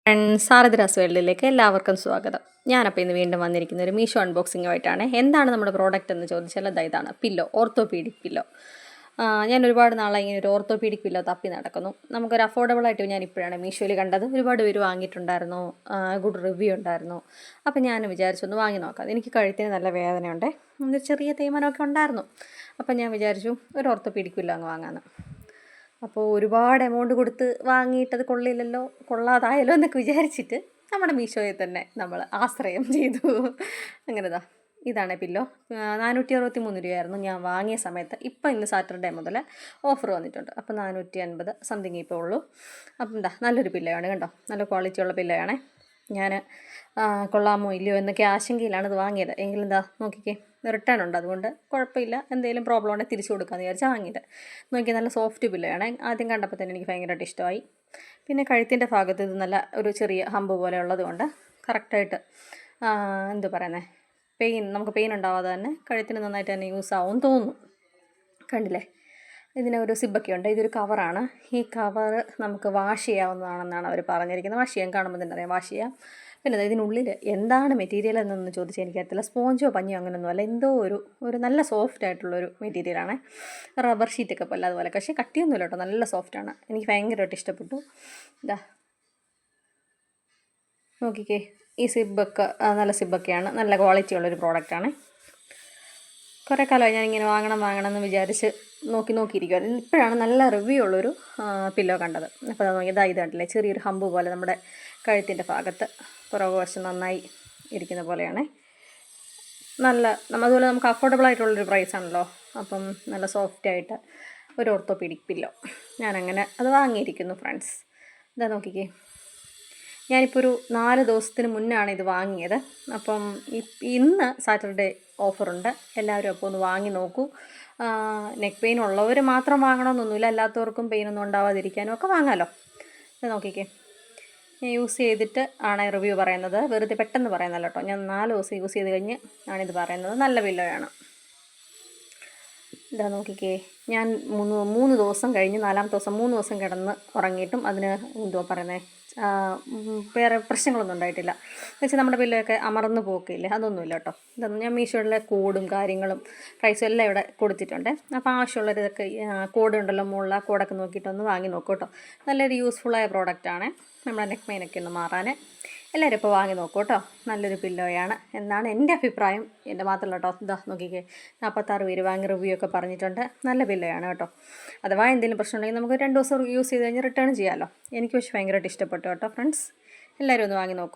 Friends സാരഥിരാസ് വേൾഡിലേക്ക് എല്ലാവർക്കും സ്വാഗതം. ഞാനപ്പോൾ ഇന്ന് വീണ്ടും വന്നിരിക്കുന്ന ഒരു മീഷോ അൺബോക്സിങ്ങുമായിട്ടാണ്. എന്താണ് നമ്മുടെ പ്രോഡക്റ്റ് എന്ന് ചോദിച്ചാൽ ഇതാണ് പില്ലോ, ഓർത്തോപീഡിക് പില്ലോ. ഞാൻ ഒരുപാട് നാളായി ഇങ്ങനെ ഒരു ഓർത്തോപീഡിക് പില്ലോ തപ്പി നടക്കുന്നു. നമുക്കൊരു അഫോർഡബിൾ ആയിട്ട് ഞാൻ ഇപ്പോഴാണ് മീഷോയിൽ കണ്ടത്. ഒരുപാട് പേര് വാങ്ങിയിട്ടുണ്ടായിരുന്നു, ഗുഡ് റിവ്യൂ ഉണ്ടായിരുന്നു. അപ്പോൾ ഞാൻ വിചാരിച്ചൊന്ന് വാങ്ങി നോക്കാം. എനിക്ക് കഴുത്തിന് നല്ല വേദനയുണ്ട്, ഒരു ചെറിയ തേയ്മാനമൊക്കെ ഉണ്ടായിരുന്നു. അപ്പോൾ ഞാൻ വിചാരിച്ചു ഒരു ഓർത്തോപീഡിക് പില്ലോ അങ്ങ് വാങ്ങാമെന്ന്. അപ്പോൾ ഒരുപാട് എമൗണ്ട് കൊടുത്ത് വാങ്ങിയിട്ടത് കൊള്ളില്ലല്ലോ, കൊള്ളാതായല്ലോ എന്നൊക്കെ വിചാരിച്ചിട്ട് നമ്മുടെ മീഷോയിൽ തന്നെ നമ്മൾ ആശ്രയം ചെയ്തു. അങ്ങനെതാ ഇതാണ് പില്ലോ. 463 രൂപയായിരുന്നു ഞാൻ വാങ്ങിയ സമയത്ത്. ഇപ്പം ഇന്ന് സാറ്റർഡേ മുതൽ ഓഫർ വന്നിട്ടുണ്ട്. അപ്പോൾ 450 സംതിങ് ഇപ്പോൾ ഉള്ളൂ. അപ്പം എന്താ നല്ലൊരു പില്ലോയാണ്, കണ്ടോ, നല്ല ക്വാളിറ്റിയുള്ള പില്ലോയാണേ. ഞാൻ കൊള്ളാമോ ഇല്ലയോ എന്നൊക്കെ ആശങ്കയിലാണ് ഇത് വാങ്ങിയത്. എങ്കിലും എന്താ നോക്കിക്കേ, റിട്ടേൺ ഉണ്ട്, അതുകൊണ്ട് കുഴപ്പമില്ല, എന്തെങ്കിലും പ്രോബ്ലം ഉണ്ടെങ്കിൽ തിരിച്ചു കൊടുക്കാമെന്ന് വിചാരിച്ചാൽ വാങ്ങിയത്. നോക്കിയാൽ നല്ല സോഫ്റ്റ് പില്ലോയാണ്. ആദ്യം കണ്ടപ്പോൾ തന്നെ എനിക്ക് ഭയങ്കരമായിട്ട് ഇഷ്ടമായി. പിന്നെ കഴുത്തിൻ്റെ ഭാഗത്ത് ഇത് നല്ല ഒരു ചെറിയ ഹമ്പ് പോലെ ഉള്ളതുകൊണ്ട് കറക്റ്റായിട്ട് എന്തു പറയുന്നത്, നമുക്ക് പെയിൻ ഉണ്ടാവാതെ തന്നെ കഴുത്തിന് നന്നായിട്ട് തന്നെ യൂസ് ആവും തോന്നുന്നു. കണ്ടില്ലേ, ഇതിന് ഒരു സിബൊക്കെ ഉണ്ട്. ഇതൊരു കവറാണ്. ഈ കവർ നമുക്ക് വാഷ് ചെയ്യാവുന്നതാണെന്നാണ് അവർ പറഞ്ഞിരിക്കുന്നത്. വാഷ് ചെയ്യാൻ കാണുമ്പോൾ തന്നെ അറിയാം, വാഷ് ചെയ്യാം. പിന്നെ ഇതിനുള്ളിൽ എന്താണ് മെറ്റീരിയൽ എന്നൊന്ന് ചോദിച്ചാൽ എനിക്കറിയത്തില്ല. സ്പോഞ്ചോ പഞ്ഞോ അങ്ങനെയൊന്നും അല്ല, എന്തോ ഒരു നല്ല സോഫ്റ്റ് ആയിട്ടുള്ളൊരു മെറ്റീരിയലാണ്. റബ്ബർ ഷീറ്റൊക്കെ പോലെ അതുപോലെ, പക്ഷേ കട്ടിയൊന്നുമില്ല കേട്ടോ, നല്ല സോഫ്റ്റാണ്. എനിക്ക് ഭയങ്കരമായിട്ട് ഇഷ്ടപ്പെട്ടു. ഇതാ നോക്കിക്കേ, ഈ സിബൊക്കെ നല്ല സിബൊക്കെയാണ്, നല്ല ക്വാളിറ്റി ഉള്ളൊരു പ്രോഡക്റ്റാണ്. കുറേ കാലമായി ഞാനിങ്ങനെ വാങ്ങണം എന്ന് വിചാരിച്ച് നോക്കിയിരിക്കുമായിരുന്നു. ഇപ്പോഴാണ് നല്ല റിവ്യൂ ഉള്ളൊരു പില്ലോ കണ്ടത്. അപ്പോൾ അത് നോക്കിയത് ഇത് കണ്ടില്ലേ, ചെറിയൊരു ഹമ്പ് പോലെ നമ്മുടെ കഴുത്തിൻ്റെ ഭാഗത്ത് പുറകു വശം നന്നായി ഇരിക്കുന്ന പോലെയാണ്. അതുപോലെ നമുക്ക് അഫോർഡബിൾ ആയിട്ടുള്ളൊരു പ്രൈസാണല്ലോ. അപ്പം നല്ല സോഫ്റ്റായിട്ട് ഒരു ഓർത്തോപീഡിക് പില്ലോ ഞാനങ്ങനെ അത് വാങ്ങിയിരിക്കുന്നു ഫ്രണ്ട്സ്. ഇതാ നോക്കിക്കേ, ഞാനിപ്പോൾ ഒരു 4 ദിവസത്തിന് മുന്നാണ് ഇത് വാങ്ങിയത്. അപ്പം ഇന്ന് സാറ്റർഡേ ഓഫറുണ്ട്. എല്ലാവരും അപ്പോൾ ഒന്ന് വാങ്ങി നോക്കൂ. നെക്ക് പെയിൻ ഉള്ളവർ മാത്രം വാങ്ങണമെന്നൊന്നുമില്ല, അല്ലാത്തവർക്കും പെയിനൊന്നും ഉണ്ടാവാതിരിക്കാനും ഒക്കെ വാങ്ങാമല്ലോ. ഇത് നോക്കിക്കേ, ഞാൻ യൂസ് ചെയ്തിട്ട് ആണ് റിവ്യൂ പറയുന്നത്, വെറുതെ പെട്ടെന്ന് പറയുന്നല്ലോ കേട്ടോ. ഞാൻ 4 ദിവസം യൂസ് ചെയ്ത് കഴിഞ്ഞ് ആണിത് പറയുന്നത്. നല്ല പില്ലോയാണ്. ഇതാ നോക്കിക്കേ, ഞാൻ 3 ദിവസം കഴിഞ്ഞ് 4ാമത്തെ ദിവസം 3 ദിവസം കിടന്ന് ഉറങ്ങിയിട്ടും അതിന് എന്തുവാ പറയുന്നത്, വേറെ പ്രശ്നങ്ങളൊന്നും ഉണ്ടായിട്ടില്ല. എന്നുവെച്ചാൽ നമ്മുടെ പില്ലോയൊക്കെ അമർന്ന് പോക്കില്ലേ, അതൊന്നുമില്ല കേട്ടോ. ഇതൊന്നും ഞാൻ മീഷോയിലെ കോഡും കാര്യങ്ങളും പ്രൈസും എല്ലാം ഇവിടെ കൊടുത്തിട്ടുണ്ട്. അപ്പോൾ ആവശ്യമുള്ളവരിതൊക്കെ കോഡ് ഉണ്ടല്ലോ മുകളിൽ, ആ കോഡൊക്കെ നോക്കിയിട്ടൊന്ന് വാങ്ങി നോക്കൂ കേട്ടോ. നല്ലൊരു യൂസ്ഫുള്ളായ പ്രോഡക്റ്റാണ്, നമ്മുടെ നെക്ക് പെയിനൊക്കെ ഒന്ന് മാറാൻ. എല്ലാവരും ഇപ്പോൾ വാങ്ങി നോക്കൂ കേട്ടോ. നല്ലൊരു പില്ലോയാണ് എന്നാണ് എൻ്റെ അഭിപ്രായം. എൻ്റെ മാത്രമല്ല കേട്ടോ. ഇതാ നോക്കിക്കേ, 46 പേര് വാങ്ങി റിവ്യൂ ഒക്കെ പറഞ്ഞിട്ടുണ്ട്. നല്ല പില്ലോയാണ് കേട്ടോ. അഥവാ എന്തെങ്കിലും പ്രശ്നം ഉണ്ടെങ്കിൽ നമുക്ക് 2 ദിവസം യൂസ് ചെയ്ത് കഴിഞ്ഞ് റിട്ടേൺ ചെയ്യാമല്ലോ. എനിക്ക് പക്ഷേ ഭയങ്കരമായിട്ട് ഇഷ്ടപ്പെട്ടു കേട്ടോ ഫ്രണ്ട്സ്. എല്ലാവരും ഒന്ന് വാങ്ങി നോക്കൂ.